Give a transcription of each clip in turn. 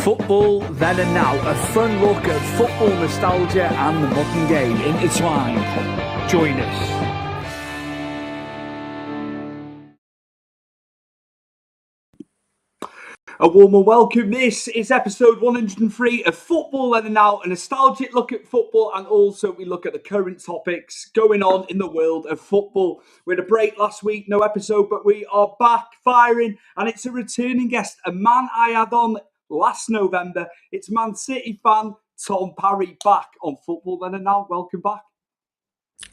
Football then and now, a fun look at football nostalgia and the modern game intertwined. Join us. A warmer welcome. This is episode 103 of Football Then and Now, a nostalgic look at football, and also we look at the current topics going on in the world of football. We had a break last week, no episode, but we are back firing, and it's a returning guest, a man I had on last November. It's Man City fan Tom Parry back on Football Then and Now. Welcome back.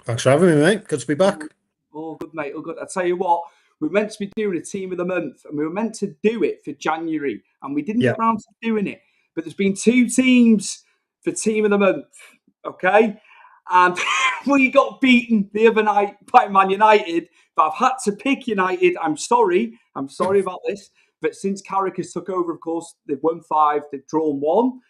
Thanks for having me, mate. Good to be back. All good, mate. All good. I tell you what, we were meant to be doing a team of the month, and we were meant to do it for January, and we didn't get around to doing it. But there's been two teams for team of the month, okay? And we got beaten the other night by Man United, but I've had to pick United. I'm sorry about this. But since Carrick has took over, of course, they've won 5, they've drawn 1.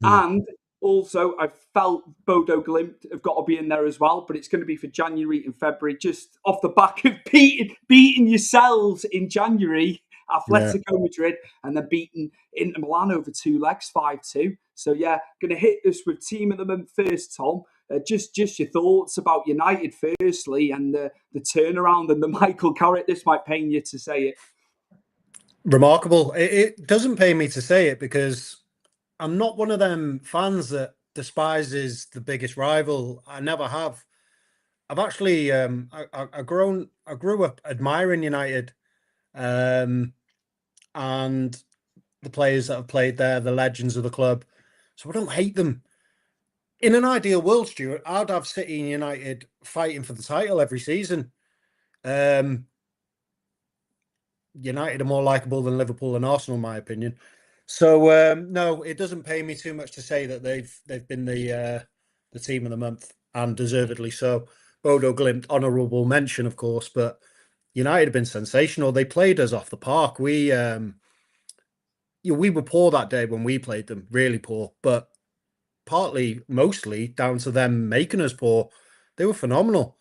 And also, I felt Bodo Glimt have got to be in there as well, but it's going to be for January and February, just off the back of beating yourselves in January, Atletico Madrid, and then beating Inter Milan over 2 legs, 5-2. So, yeah, going to hit us with Team of the Month first, Tom. Just your thoughts about United firstly, and the turnaround and the Michael Carrick. This might pain you to say it. Remarkable. It doesn't pain me to say it because I'm not one of them fans that despises the biggest rival. I never have. I've actually, I grew up admiring United, and the players that have played there, the legends of the club. So I don't hate them. In an ideal world, Stuart, I'd have City and United fighting for the title every season. United are more likable than Liverpool and Arsenal, in my opinion. So no, it doesn't pay me too much to say that they've been the team of the month, and deservedly so. Bodo Glimt, honourable mention, of course, but United have been sensational. They played us off the park. We were poor that day when we played them, really poor, but mostly down to them making us poor. They were phenomenal.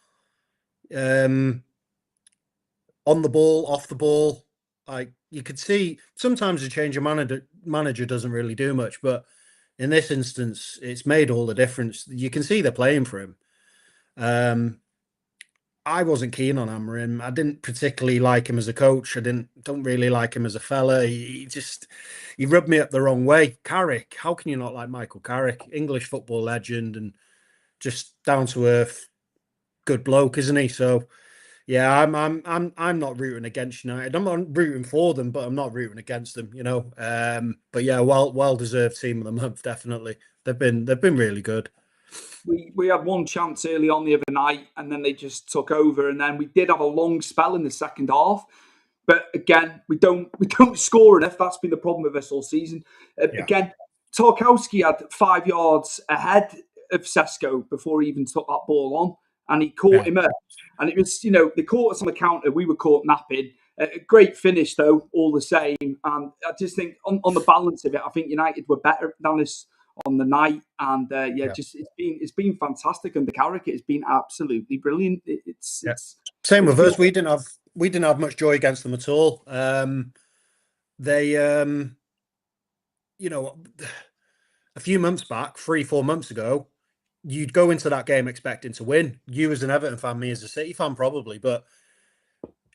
On the ball, off the ball, like you could see, sometimes a change of manager doesn't really do much, but in this instance, it's made all the difference. You can see they're playing for him. I wasn't keen on Amorim. I didn't particularly like him as a coach. Don't really like him as a fella. He rubbed me up the wrong way. Carrick, how can you not like Michael Carrick? English football legend and just down to earth, good bloke, isn't he? So. Yeah, I'm not rooting against United. I'm not rooting for them, but I'm not rooting against them, you know. But yeah, well deserved team of the month, definitely. They've been really good. We had one chance early on the other night, and then they just took over, and then we did have a long spell in the second half. But again, we don't score enough. That's been the problem with us all season. Again, Tarkowski had 5 yards ahead of Sesko before he even took that ball on. And he caught him up. And it was, they caught us on the counter. We were caught napping. A great finish, though, all the same. And I just think on the balance of it, I think United were better than us on the night. And, just it's been fantastic. And the Carrick has been absolutely brilliant. It's same with us. We didn't have much joy against them at all. They, a few months back, 3-4 months ago, you'd go into that game expecting to win. You as an Everton fan, me as a City fan, probably. But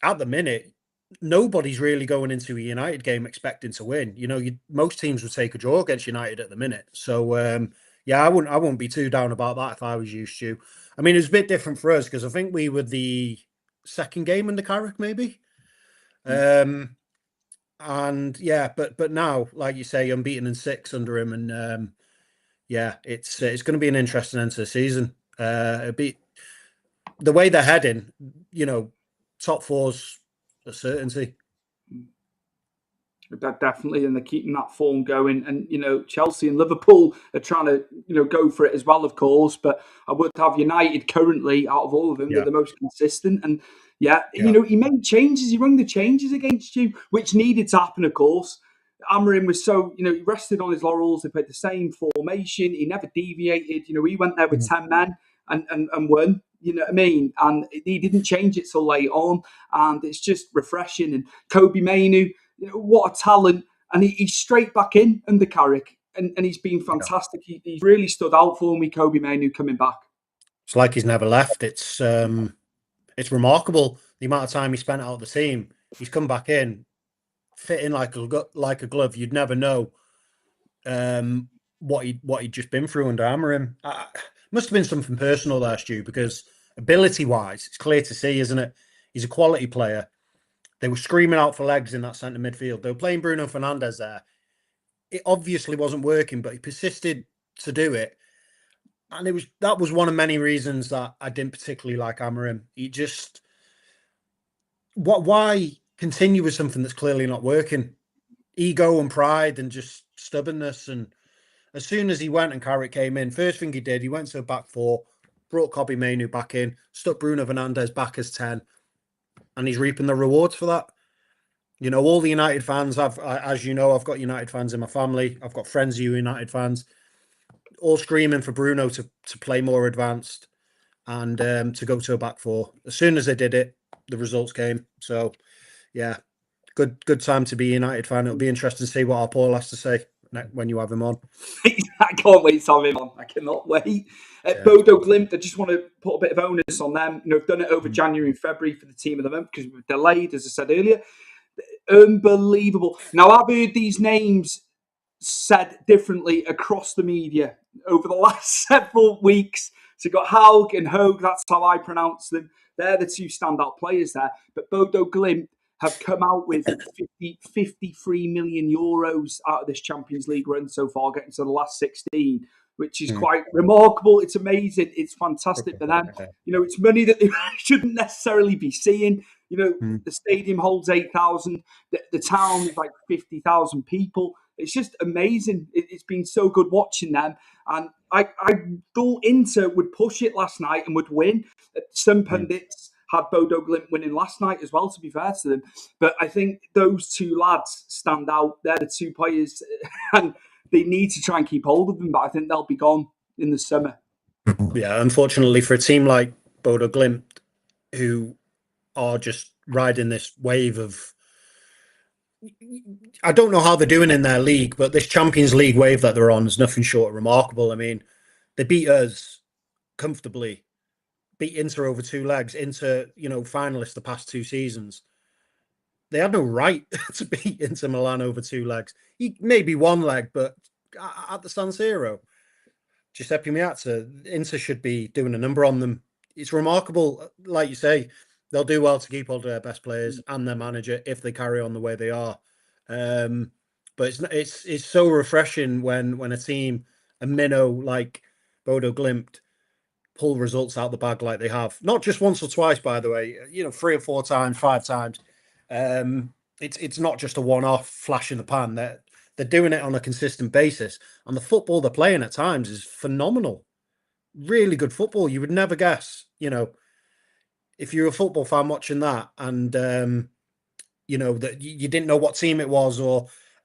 at the minute, nobody's really going into a United game expecting to win. Most teams would take a draw against United at the minute. So, I wouldn't be too down about that if I was you, Stu. I mean, it was a bit different for us because I think we were the second game under Carrick, maybe. But now, like you say, unbeaten in 6 under him, and it's going to be an interesting end to the season. It'll be the way they're heading. Top 4's a certainty. Definitely, and they're keeping that form going. And Chelsea and Liverpool are trying to go for it as well, of course. But I would have United currently out of all of them. They're the most consistent. And he made changes. He rung the changes against you, which needed to happen, of course. Amorim was so, he rested on his laurels. They played the same formation. He never deviated. He went there with 10 men and won. You know what I mean? And he didn't change it till late on. And it's just refreshing. And Kobe Mainu, what a talent. and he's straight back in under Carrick, and he's been fantastic. He's really stood out for me, Kobbie Mainoo, coming back. It's like he's never left. It's remarkable the amount of time he spent out of the team. He's come back in, fit in like a glove. You'd never know what he'd just been through under Amorim. Must have been something personal there, Stu, because ability-wise, it's clear to see, isn't it? He's a quality player. They were screaming out for legs in that centre midfield. They were playing Bruno Fernandes there. It obviously wasn't working, but he persisted to do it. And that was one of many reasons that I didn't particularly like Amorim. He just... Why continue with something that's clearly not working? Ego and pride and just stubbornness. And as soon as he went and Carrick came in, first thing he did, he went to a back four, brought Kobbie Mainoo back in, stuck Bruno Fernandes back as 10, and he's reaping the rewards for that. You know, all the United fans, as you know, I've got United fans in my family. I've got friends who are United fans, all screaming for Bruno to play more advanced and to go to a back four. As soon as they did it, the results came. So, yeah, good time to be a United fan. It'll be interesting to see what our Paul has to say when you have him on. I can't wait to have him on. I cannot wait. Bodo Glimt, I just want to put a bit of onus on them. You know, I've done it over January and February for the team of the month because we were delayed, as I said earlier. Unbelievable. Now, I've heard these names said differently across the media over the last several weeks. So you've got Haug and Hogue, that's how I pronounce them. They're the two standout players there. But Bodo Glimt have come out with 53 million euros out of this Champions League run so far, getting to the last 16, which is quite remarkable. It's amazing. It's fantastic for them. You know, it's money that they shouldn't necessarily be seeing. You know, the stadium holds 8,000. The town is like 50,000 people. It's just amazing. It's been so good watching them. And I thought Inter would push it last night and would win. Some pundits had Bodo Glimt winning last night as well, to be fair to them. But I think those two lads stand out. They're the two players, and they need to try and keep hold of them, but I think they'll be gone in the summer. Yeah, unfortunately for a team like Bodo Glimt, who are just riding this wave of... I don't know how they're doing in their league, but this Champions League wave that they're on is nothing short of remarkable. I mean, they beat us comfortably. Beat Inter over 2 legs. Inter, you know, finalists the past 2 seasons. They had no right to beat Inter Milan over 2 legs. Maybe 1 leg, but at the San Siro, Giuseppe Meazza, Inter should be doing a number on them. It's remarkable, like you say, they'll do well to keep hold of their best players and their manager if they carry on the way they are. But it's so refreshing when a team, a minnow like Bodo Glimt, pull results out the bag like they have. Not just once or twice, by the way. You know, 3 or 4 times, 5 times. It's not just a one-off flash in the pan. They're doing it on a consistent basis. And the football they're playing at times is phenomenal. Really good football. You would never guess, you know, if you're a football fan watching that and, you know, that you didn't know what team it was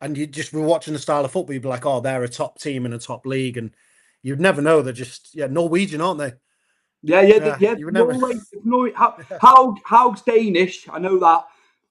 and you just were watching the style of football, you'd be like, oh, they're a top team in a top league. And you'd never know. They're just, Norwegian, aren't they? Yeah. You would never... Norway. Haug's Danish. I know that.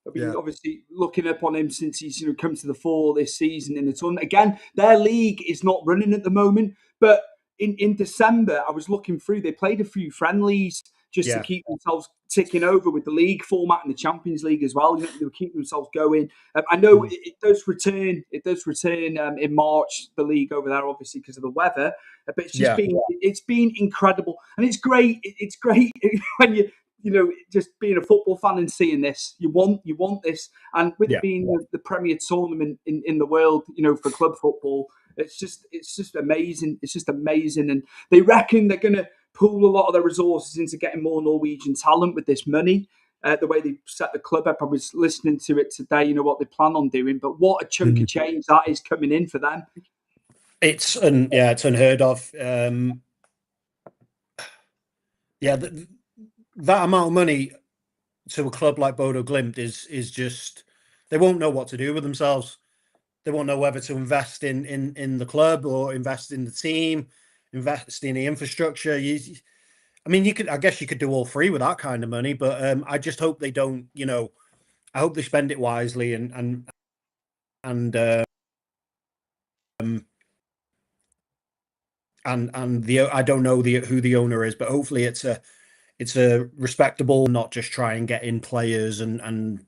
I've been obviously looking up on him since he's come to the fore this season in the tournament. Again, their league is not running at the moment, but in December, I was looking through. They played a few friendlies just to keep themselves ticking over with the league format and the Champions League as well. You know, they were keeping themselves going. I know it does return. It does return in March. The league over there, obviously because of the weather. But it's just been incredible, and it's great. It's great when you just being a football fan and seeing this. You want this, and with it being the premier tournament in the world, for club football, it's just amazing. It's just amazing, and they reckon they're going to pool a lot of their resources into getting more Norwegian talent with this money. The way they set the club up, I was listening to it today. What they plan on doing, but what a chunk of change that is coming in for them. It's unheard of. That amount of money to a club like Bodo Glimt is just, they won't know what to do with themselves. They won't know whether to invest in the club or invest in the team, invest in the infrastructure. I guess you could do all 3 with that kind of money, but I just hope they don't. I hope they spend it wisely and and I don't know who the owner is, but hopefully it's a respectable, not just try and get in players and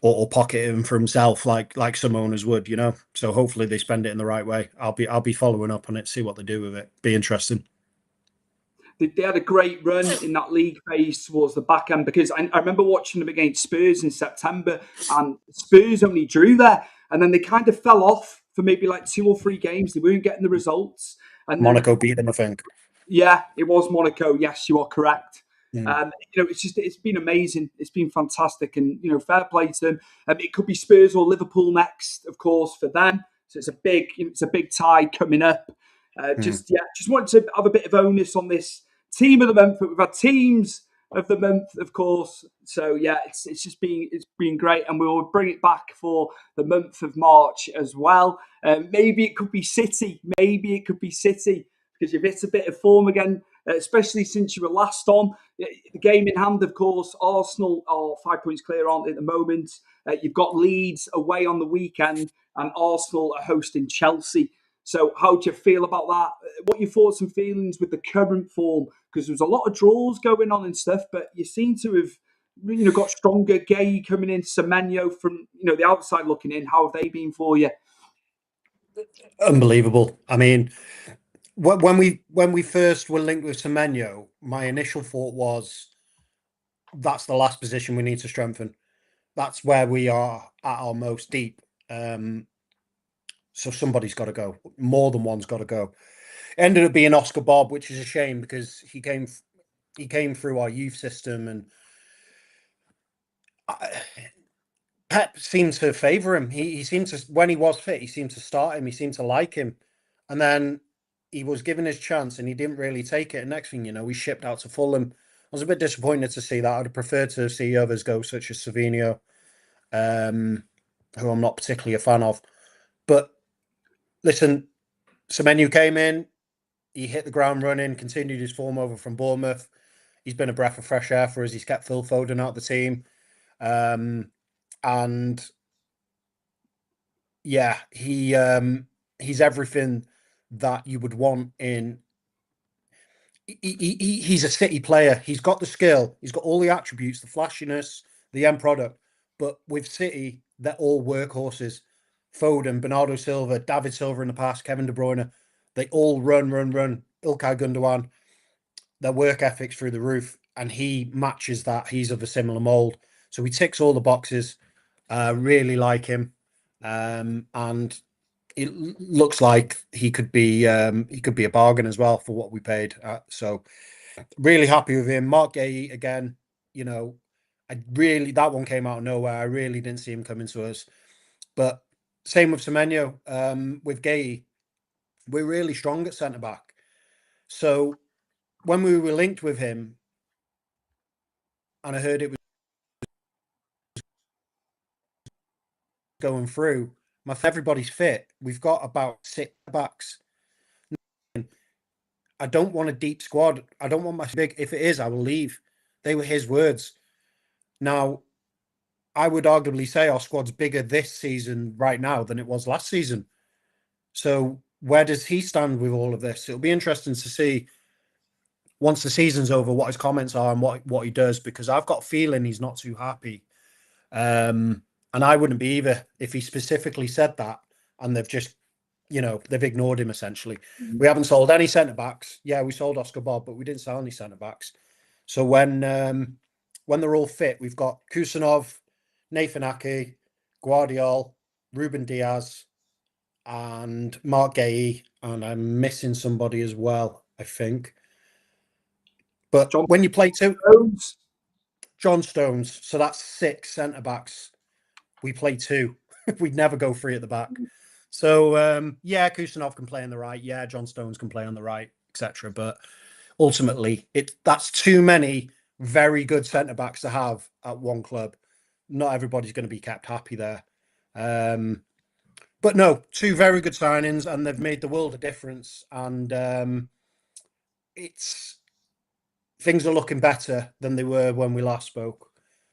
or pocket him for himself like some owners would, So hopefully they spend it in the right way. I'll be following up on it, see what they do with it. Be interesting. They had a great run in that league phase towards the back end, because I remember watching them against Spurs in September, and Spurs only drew there, and then they kind of fell off for maybe like 2 or 3 games. They weren't getting the results. And Monaco beat them, I think. Yeah, it was Monaco. Yes, you are correct. Mm. It's been amazing. It's been fantastic, and fair play to them. It could be Spurs or Liverpool next, of course, for them. So it's a big tie coming up. Just wanted to have a bit of onus on this team of the month. But we've had teams of the month, of course. So yeah, it's been great, and we will bring it back for the month of March as well. Maybe it could be City. Because you've hit a bit of form again, especially since you were last on. The game in hand, of course, Arsenal are 5 points clear, aren't they, at the moment? You've got Leeds away on the weekend, and Arsenal are hosting Chelsea. So how do you feel about that? What are your thoughts and feelings with the current form? Because there's a lot of draws going on and stuff, but you seem to have got stronger. Gay coming in, Semenyo from the outside looking in. How have they been for you? Unbelievable. I mean, when we first were linked with Semenyo, my initial thought was that's the last position we need to strengthen. That's where we are at our most deep. So somebody's got to go. More than one's got to go. It ended up being Oscar Bob, which is a shame because he came through our youth system, and Pep seemed to favour him. He seemed to, when he was fit, he seemed to start him. He seemed to like him, and then he was given his chance and he didn't really take it. And next thing you know, he shipped out to Fulham. I was a bit disappointed to see that. I'd have preferred to see others go, such as Savinho, who I'm not particularly a fan of. But listen, Semenyo came in, he hit the ground running, continued his form over from Bournemouth. He's been a breath of fresh air for us. He's kept Phil Foden out of the team. And yeah, he's everything that you would want in. He's a City player. He's got the skill. He's got all the attributes, the flashiness, the end product. But with City, they're all workhorses. Foden, Bernardo Silva, David Silva in the past, Kevin De Bruyne, they all run. Ilkay Gundogan, their work ethic's through the roof, and he matches that. He's of a similar mold. So he ticks all the boxes. Really like him. And it looks like he could be a bargain as well for what we paid. So really happy with him. Mark Gay again. That one came out of nowhere. I really didn't see him coming to us. But same with Semenyo. With Gay, we're really strong at centre back. So when we were linked with him, and I heard it was going through, everybody's fit. We've got about 6 backs. I don't want a deep squad. I don't want my big. If it is, I will leave. They were his words. Now, I would arguably say our squad's bigger this season right now than it was last season. So where does he stand with all of this? It'll be interesting to see once the season's over what his comments are and what he does, because I've got a feeling he's not too happy. And I wouldn't be either if he specifically said that and they've just, they've ignored him essentially. Mm-hmm. We haven't sold any centre-backs. Yeah, we sold Oscar Bob, but we didn't sell any centre-backs. So when they're all fit, we've got Kusanov, Nathan Ake, Guardiola, Ruben Diaz, and Mark Gay, and I'm missing somebody as well, I think. But when you play John Stones, so that's 6 centre-backs. We play 2. We'd never go 3 at the back. So, Kusanov can play on the right. Yeah, John Stones can play on the right, etc. But ultimately, that's too many very good centre-backs to have at one club. Not everybody's going to be kept happy there. But no, 2 very good signings, and they've made the world of difference. And things are looking better than they were when we last spoke.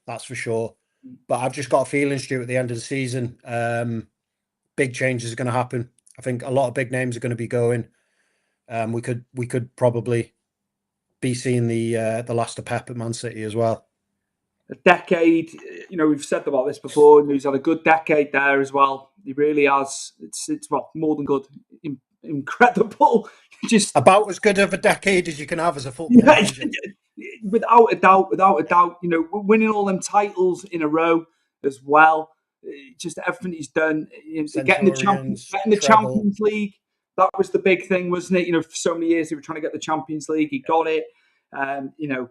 That's for sure. But I've just got a feeling, Stu, at the end of the season, big changes are going to happen. I think a lot of big names are going to be going. We could probably be seeing the last of Pep at Man City as well. A decade, we've said about this before, and he's had a good decade there as well. He really has. It's well, more than good, incredible. Just about as good of a decade as you can have as a football manager. Without a doubt. Winning all them titles in a row as well. Just everything he's done, getting the Champions League. That was the big thing, wasn't it? For so many years they were trying to get the Champions League. He got it.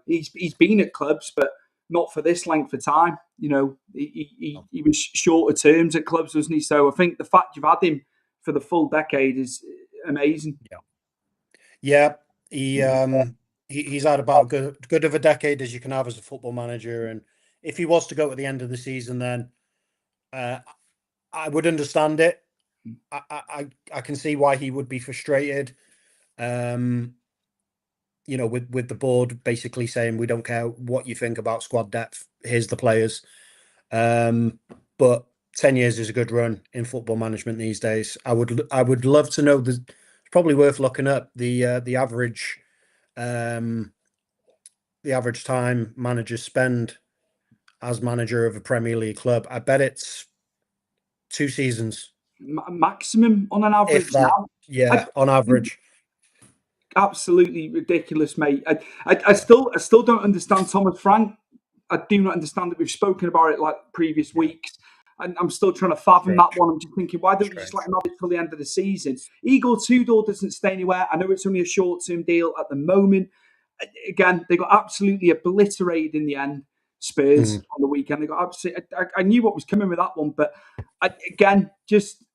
He's been at clubs, but not for this length of time. He was shorter terms at clubs, wasn't he? So I think the fact you've had him for the full decade is amazing. Yeah. He's had about good of a decade as you can have as a football manager, and if he was to go at the end of the season, then I would understand it. I can see why he would be frustrated. With the board basically saying we don't care what you think about squad depth. Here's the players. But 10 years is a good run in football management these days. I would love to know. It's probably worth looking up the average time managers spend as manager of a Premier League club. I bet it's 2 seasons maximum on an average. If that, yeah, on average. Absolutely ridiculous, mate. I still don't understand Thomas Frank. I do not understand that. We've spoken about it like previous weeks. And I'm still trying to fathom that one. I'm just thinking, why don't we just let him have it till the end of the season? Igor Tudor doesn't stay anywhere. I know it's only a short-term deal at the moment. Again, they got absolutely obliterated in the end. Spurs on the weekend. They got absolutely. I knew what was coming with that one, but again, just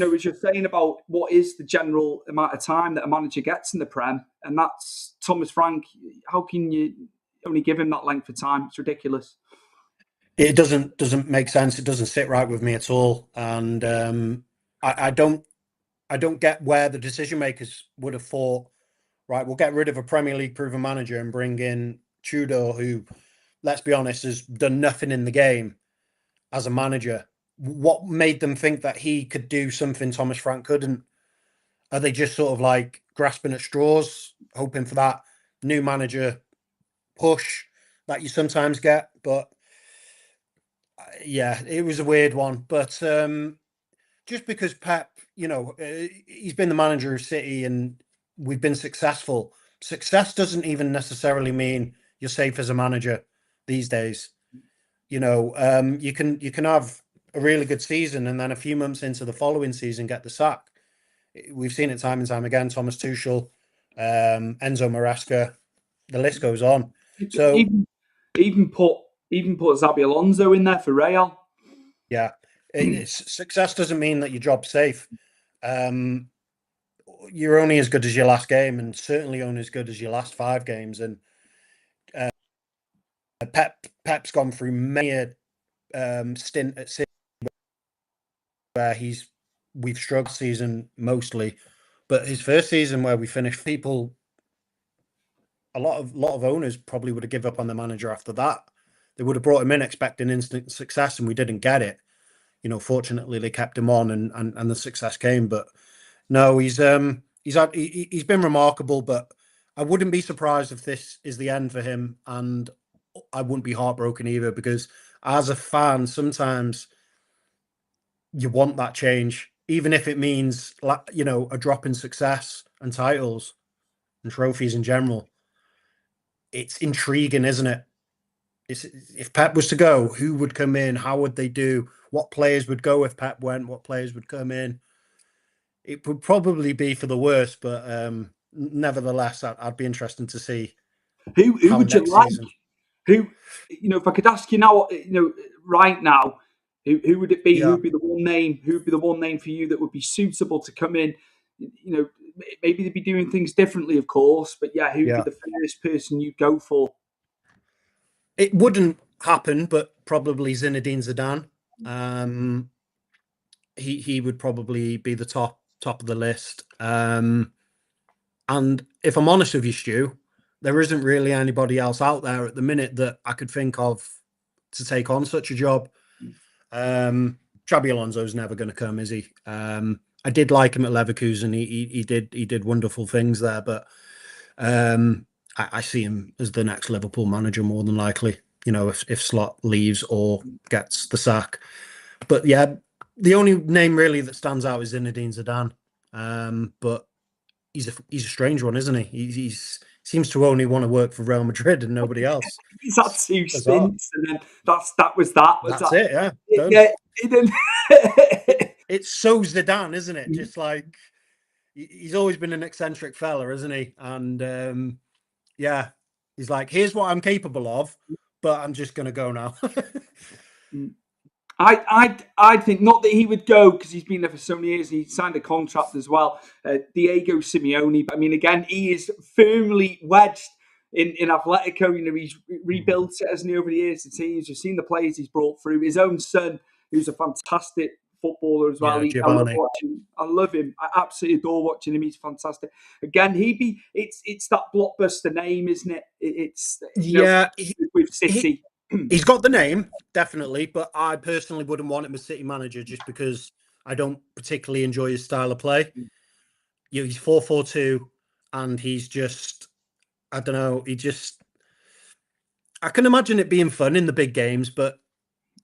as you're saying about what is the general amount of time that a manager gets in the Prem, and that's Thomas Frank. How can you only give him that length of time? It's ridiculous. It doesn't make sense. It doesn't sit right with me at all, and I don't get where the decision makers would have thought. Right, we'll get rid of a Premier League proven manager and bring in Tudor, who, let's be honest, has done nothing in the game as a manager. What made them think that he could do something Thomas Frank couldn't? Are they just sort of like grasping at straws, hoping for that new manager push that you sometimes get? But yeah, it was a weird one. But just because Pep, he's been the manager of City and we've been successful. Success doesn't even necessarily mean you're safe as a manager these days. You can have a really good season and then a few months into the following season get the sack. We've seen it time and time again. Thomas Tuchel, Enzo Maresca, the list goes on. So even put Xabi Alonso in there for Real. Yeah, success doesn't mean that your job's safe. You're only as good as your last game, and certainly only as good as your last 5 games. And Pep's gone through many a stint at City where we've struggled season mostly, but his first season where we finished, a lot of owners probably would have given up on the manager after that. They would have brought him in expecting instant success, and we didn't get it. Fortunately they kept him on, and the success came. But no, he's been remarkable. But I wouldn't be surprised if this is the end for him, and I wouldn't be heartbroken either, because as a fan, sometimes you want that change, even if it means a drop in success and titles and trophies in general. It's intriguing, isn't it? If Pep was to go, who would come in? How would they do? What players would go if Pep went? What players would come in? It would probably be for the worst, but nevertheless, I'd be interested to see who would you like. Season. Who, if I could ask you now, right now, who would it be? Yeah. Who would be the one name? Who would be the one name for you that would be suitable to come in? Maybe they'd be doing things differently, of course, but yeah, who'd be the first person you'd go for? It wouldn't happen, but probably Zinedine Zidane. He would probably be the top of the list. And if I'm honest with you, Stu, there isn't really anybody else out there at the minute that I could think of to take on such a job. Xabi Alonso's never going to come, is he? I did like him at Leverkusen. He did wonderful things there, but I see him as the next Liverpool manager more than likely. You know, if Slot leaves or gets the sack. But yeah, the only name really that stands out is Zinedine Zidane. But he's a strange one, isn't he? He seems to only want to work for Real Madrid and nobody else. He's had 2 stints, and then that was that. That's it, yeah. Yeah, he didn't. It's so Zidane, isn't it? Just like he's always been an eccentric fella, isn't he? And yeah, he's like, here's what I'm capable of, but I'm just going to go now. I think not that he would go because he's been there for so many years. He signed a contract as well. Diego Simeone, but I mean, again, he is firmly wedged in Atletico. You know, he's rebuilt it, hasn't he, over the years. The teams, you've seen the players he's brought through. His own son, who's a fantastic footballer as well. Yeah, I love him. I absolutely adore watching him. He's fantastic. Again, it's that blockbuster name, isn't it? It's with City. He's got the name, definitely, but I personally wouldn't want him as City manager just because I don't particularly enjoy his style of play. You know, he's 4-4-2, and he's just, I don't know, I can imagine it being fun in the big games, but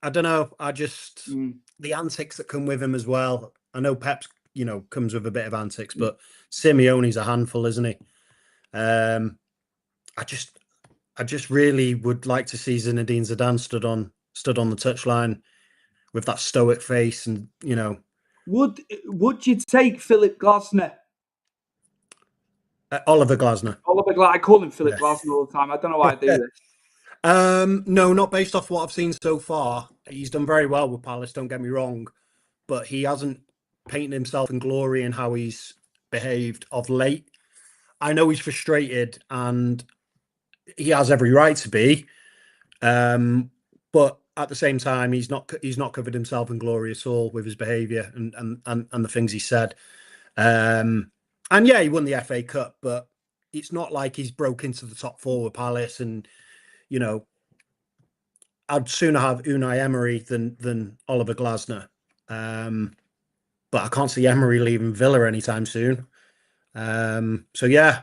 I don't know, the antics that come with him as well. I know Pep's, comes with a bit of antics, but Simeone's a handful, isn't he? I just really would like to see Zinedine Zidane stood on the touchline with that stoic face, and Would you take Philip Glasner? Oliver Glasner. I call him Philip Glasner all the time. I don't know why I do this. No, not based off what I've seen so far. He's done very well with Palace, don't get me wrong, but he hasn't painted himself in glory in how he's behaved of late. I know he's frustrated, and he has every right to be, but at the same time, he's not covered himself in glory at all with his behaviour and the things he said. And yeah, he won the FA Cup, but it's not like he's broke into the top four with Palace. And I'd sooner have Unai Emery than Oliver Glasner. But I can't see Emery leaving Villa anytime soon. So yeah.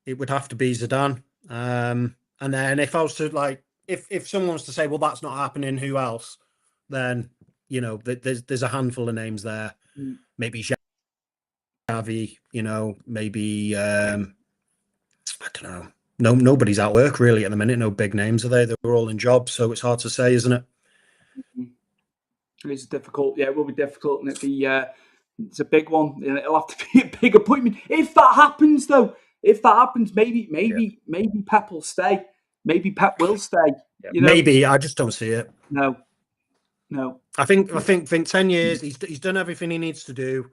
It would have to be Zidane. And then if I was to if someone was to say, well, that's not happening, who else? Then, there's a handful of names there. Maybe Xavi, maybe, I don't know. No, nobody's at work really at the minute. No big names, are they? They're all in jobs. So it's hard to say, isn't it? It's difficult. Yeah, it will be difficult. And it's a big one. It'll have to be a big appointment. If that happens, though, maybe Pep will stay. Maybe Pep will stay. Maybe. I just don't see it. No. I think 10 years. He's done everything he needs to do.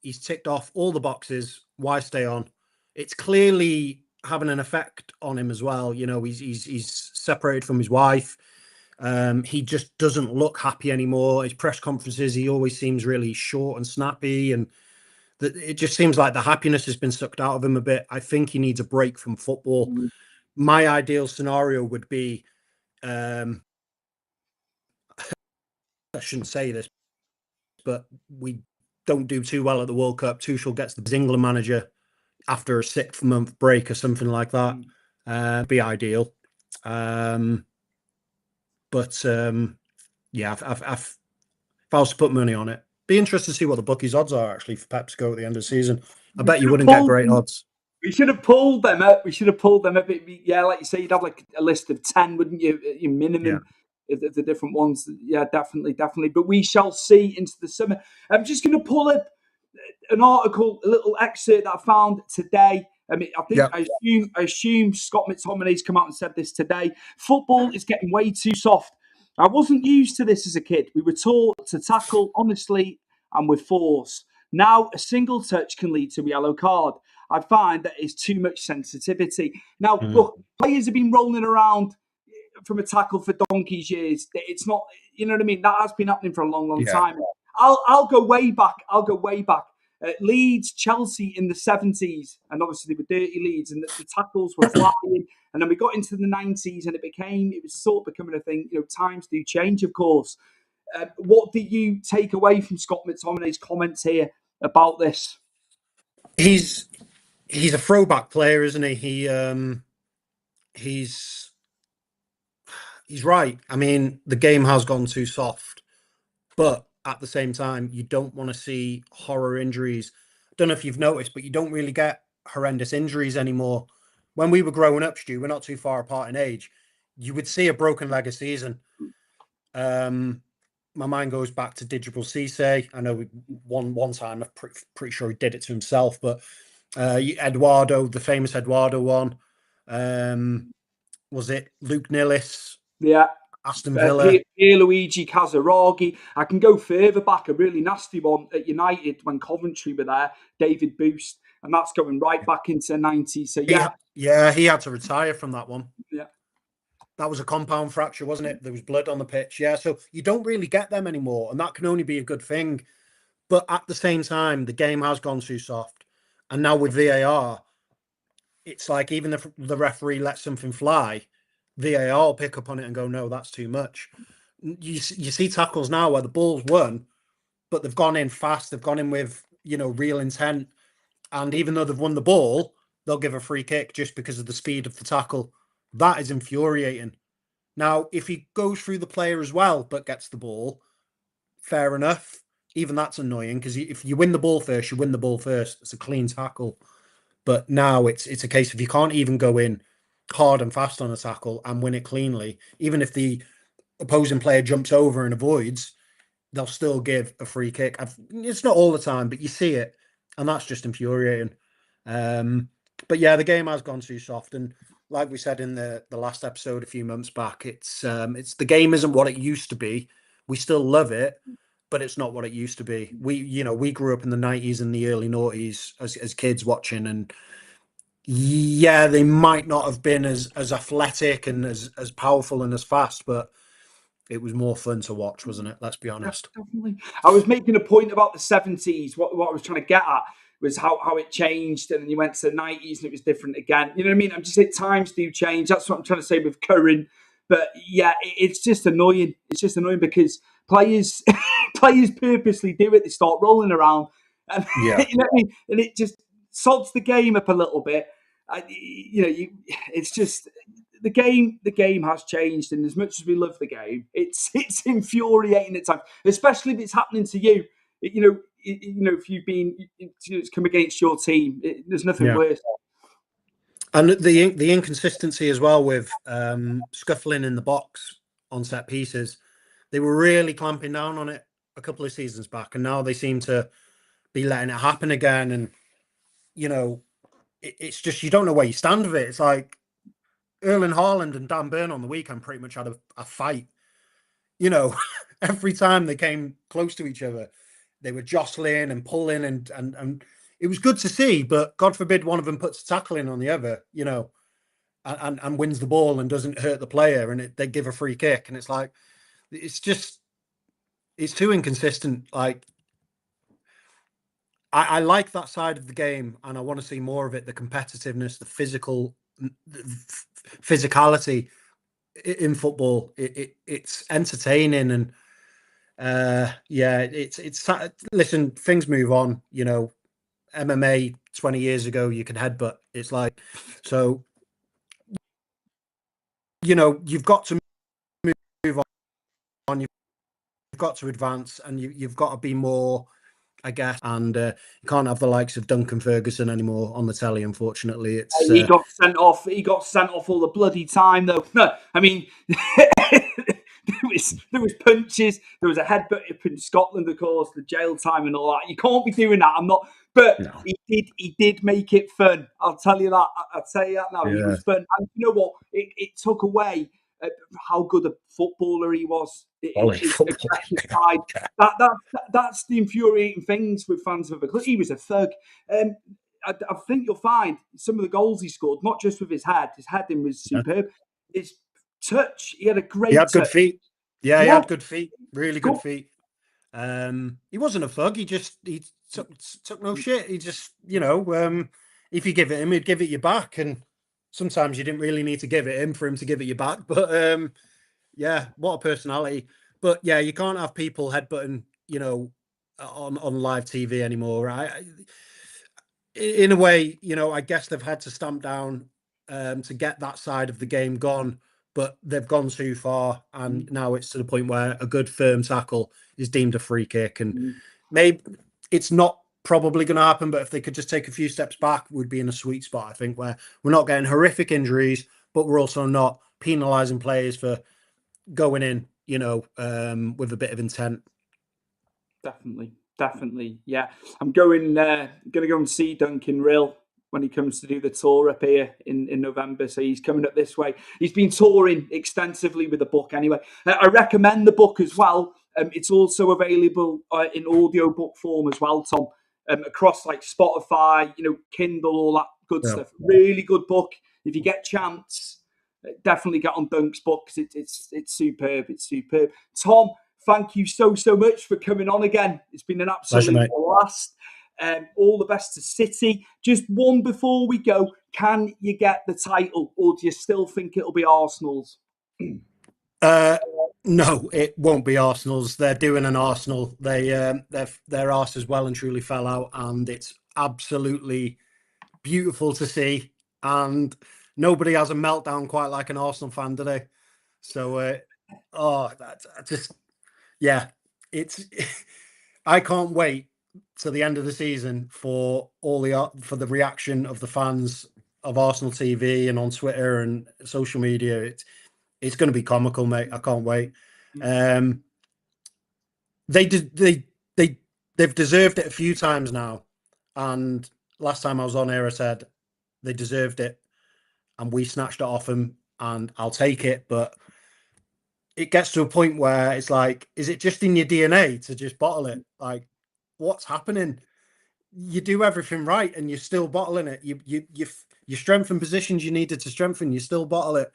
He's ticked off all the boxes. Why stay on? It's clearly having an effect on him as well. He's separated from his wife. He just doesn't look happy anymore. His press conferences, he always seems really short and snappy, and it just seems like the happiness has been sucked out of him a bit. I think he needs a break from football. My ideal scenario would be, I shouldn't say this, but we don't do too well at the World Cup. Tuchel gets the England manager after a 6-month break or something like that. Be ideal. But yeah, if I was to put money on it, be interested to see what the bookies' odds are actually for Pep to go at the end of the season. I bet you wouldn't get great odds. We should have pulled them up. Yeah, like you say, you'd have like a list of 10, wouldn't you? Your minimum of the different ones. Yeah, definitely. But we shall see into the summer. I'm just going to pull up an article, a little excerpt that I found today. I mean, I assume Scott McTominay's come out and said this today. Football is getting way too soft. I wasn't used to this as a kid. We were taught to tackle honestly and with force. Now, a single touch can lead to a yellow card. I find that it's too much sensitivity. Now, look, players have been rolling around from a tackle for donkey's years. It's not, you know what I mean? That has been happening for a long, long time. I'll go way back. Leeds, Chelsea in the 70s, and obviously they were dirty Leeds, and the tackles were flying. And then we got into the 90s, and it was sort of becoming a thing. Times do change, of course. What do you take away from Scott McTominay's comments here about this? He's a throwback player, isn't he? He's right. I mean, the game has gone too soft, but at the same time, you don't want to see horror injuries. I don't know if you've noticed, but you don't really get horrendous injuries anymore. When we were growing up, Stu, we're not too far apart in age, you would see a broken leg a season. My mind goes back to Digital Cisse. I know one time, I'm pretty sure he did it to himself, but Eduardo, the famous Eduardo one. Was it Luke Nillis? Yeah. Aston Villa. Pierluigi Casaraghi. I can go further back, a really nasty one at United when Coventry were there, David Boost, and that's going right back into the 90s. So he had to retire from that one. Yeah. That was a compound fracture, wasn't it? There was blood on the pitch. Yeah, so you don't really get them anymore, and that can only be a good thing. But at the same time, the game has gone too soft. And now with VAR, it's like even if the referee lets something fly, VAR will pick up on it and go, no, that's too much. You see tackles now where the ball's won, but they've gone in fast. They've gone in with, real intent. And even though they've won the ball, they'll give a free kick just because of the speed of the tackle. That is infuriating. Now, if he goes through the player as well, but gets the ball, fair enough. Even that's annoying because if you win the ball first, you win the ball first. It's a clean tackle. But now it's a case of you can't even go in hard and fast on a tackle and win it cleanly. Even if the opposing player jumps over and avoids, they'll still give a free kick. It's not all the time, but you see it, and that's just infuriating. But yeah, the game has gone too soft, and like we said in the last episode a few months back, it's the game isn't what it used to be. We still love it, but it's not what it used to be. We grew up in the 90s and the early noughties as kids watching, and yeah, they might not have been as athletic and as powerful and as fast, but it was more fun to watch, wasn't it? Let's be honest. Definitely. I was making a point about the 70s. What I was trying to get at was how it changed, and then you went to the 90s and it was different again. You know what I mean? I'm just saying times do change. That's what I'm trying to say with current. But yeah, it's just annoying. It's just annoying because players purposely do it. They start rolling around, and you know what I mean? And it just sods the game up a little bit. It's just the game. The game has changed, and as much as we love the game, it's infuriating at times, especially if it's happening to you. If you've been it's come against your team, there's nothing worse. And the inconsistency as well with scuffling in the box on set pieces, they were really clamping down on it a couple of seasons back, and now they seem to be letting it happen again. And it's just you don't know where you stand with it. It's like Erling Haaland and Dan Burn on the weekend pretty much had a fight. Every time they came close to each other, they were jostling and pulling, and it was good to see. But God forbid one of them puts a tackle in on the other, and wins the ball and doesn't hurt the player, and they give a free kick, and it's like it's too inconsistent. Like I like that side of the game, and I want to see more of it. The competitiveness, the physicality in football. It's entertaining, and it's listen, things move on. MMA 20 years ago, you could headbutt. It's like, so you've got to move on. You've got to advance, and you've got to be more, I guess, and you can't have the likes of Duncan Ferguson anymore on the telly. Unfortunately, he got sent off. He got sent off all the bloody time, though. No, I mean, there was punches. There was a headbutt up in Scotland, of course, the jail time and all that. You can't be doing that. I'm not. But no. He did make it fun. I'll tell you that. I'll tell you that now. Yeah. It was fun, and you know what? It took away how good a footballer he was. That's the infuriating things with fans of a club. He was a thug. I think you'll find some of the goals he scored, not just with his head. His heading was superb. His touch, he had a great. He had good feet. Yeah, he had good feet. Really good feet. He wasn't a thug. He took no shit. He just, if you give it him, he'd give it you back. And sometimes you didn't really need to give it him for him to give it you back. But yeah, what a personality. But yeah, you can't have people headbutting, on live TV anymore. In a way, I guess they've had to stamp down to get that side of the game gone, but they've gone too far, and now it's to the point where a good firm tackle is deemed a free kick, and maybe it's not probably going to happen, but if they could just take a few steps back, would be in a sweet spot, I think, where we're not getting horrific injuries, but we're also not penalising players for going in, with a bit of intent. Definitely, yeah. I'm going to go and see Duncan Rill when he comes to do the tour up here in November. So he's coming up this way. He's been touring extensively with the book anyway. I recommend the book as well. It's also available in audio book form as well, Tom, across like Spotify, Kindle, all that good stuff. Really good book. If you get a chance, definitely get on Dunk's book because it's superb. It's superb. Tom, thank you so much for coming on again. It's been an absolute blast. All the best to City. Just one before we go. Can you get the title, or do you still think it'll be Arsenal's? No, it won't be Arsenal's. They're doing an Arsenal. Their arse as well and truly fell out, and it's absolutely beautiful to see. And nobody has a meltdown quite like an Arsenal fan, do they? So, that's just. Yeah, I can't wait to the end of the season for the reaction of the fans of Arsenal TV and on Twitter and social media. It's going to be comical, mate. I can't wait. They've deserved it a few times now, and last time I was on here, I said they deserved it, and we snatched it off them, and I'll take it, but. It gets to a point where it's like, is it just in your DNA to just bottle it? Like, what's happening? You do everything right and you're still bottling it. You strengthen positions you needed to strengthen, you still bottle it.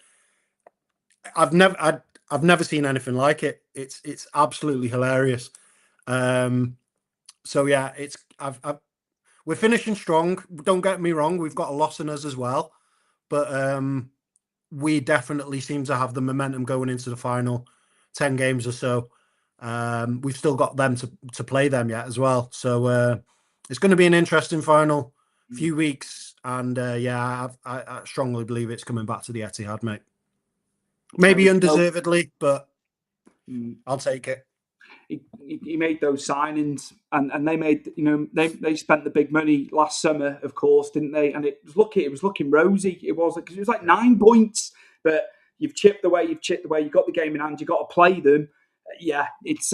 I've never seen anything like it. It's absolutely hilarious. So yeah, we're finishing strong. Don't get me wrong, we've got a loss in us as well, but we definitely seem to have the momentum going into the final 10 games or so. We've still got them to play them yet as well. So it's going to be an interesting final few weeks. And I strongly believe it's coming back to the Etihad, mate. Maybe undeservedly, but I'll take it. He made those signings, and they made, they spent the big money last summer, of course, didn't they? And it was looking rosy. It was because it was like 9 points, but you've chipped away. You've got the game in hand. You've got to play them. Yeah, it's.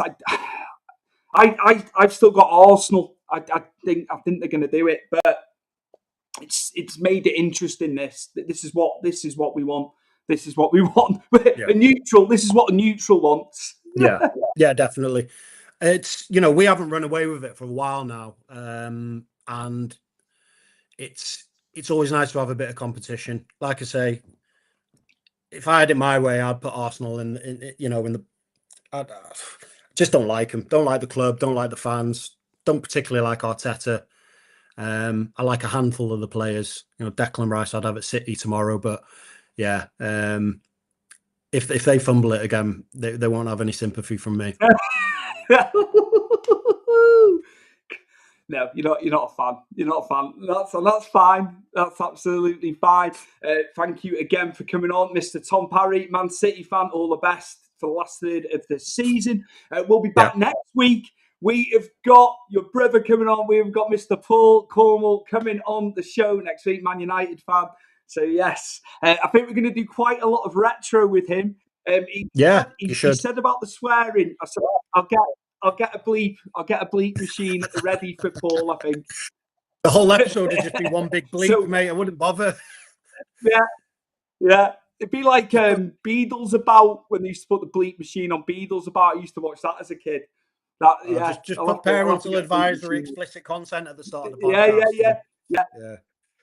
I've still got Arsenal. I think they're going to do it, but it's made it interesting. This is what we want. This is what we want. A neutral. This is what a neutral wants. Yeah, definitely. It's, we haven't run away with it for a while now. And it's always nice to have a bit of competition. Like I say, if I had it my way, I'd put Arsenal I just don't like them. Don't like the club. Don't like the fans. Don't particularly like Arteta. I like a handful of the players. Declan Rice I'd have at City tomorrow, but yeah. If they fumble it again, they won't have any sympathy from me. No, you're not a fan. You're not a fan. That's fine. That's absolutely fine. Thank you again for coming on, Mr. Tom Parry, Man City fan. All the best for the last third of the season. We'll be back next week. We have got your brother coming on. We have got Mr. Paul Cornwall coming on the show next week, Man United fan. So yes, I think we're going to do quite a lot of retro with him. He said about the swearing. I said I'll get a bleep machine ready for Paul. I think the whole episode would just be one big bleep, mate. I wouldn't bother. Yeah. It'd be like Beatles About, when they used to put the bleep machine on Beatles About. I used to watch that as a kid. Just put parental advisory, explicit content at the start of the podcast. Yeah.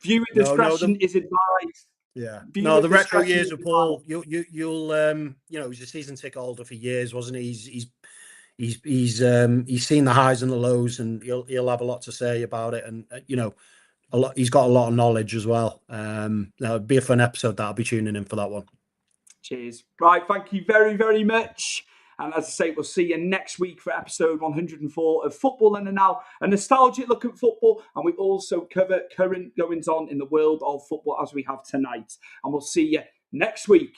Viewer discretion is advised. Yeah. The retro years of Paul, you'll he was a season ticket holder for years, wasn't he? he's seen the highs and the lows, and he'll have a lot to say about it. And he's got a lot of knowledge as well. That'll be a fun episode. That'll be tuning in for that one. Cheers. Right, thank you very, very much. And as I say, we'll see you next week for episode 104 of Football and Now, a nostalgic look at football. And we also cover current goings on in the world of football as we have tonight. And we'll see you next week.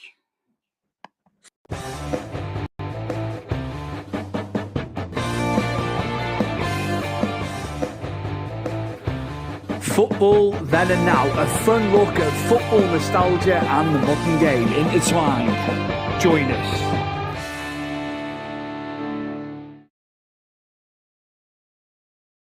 Football Then and Now, a fun look at football nostalgia and the modern game intertwined. Join us.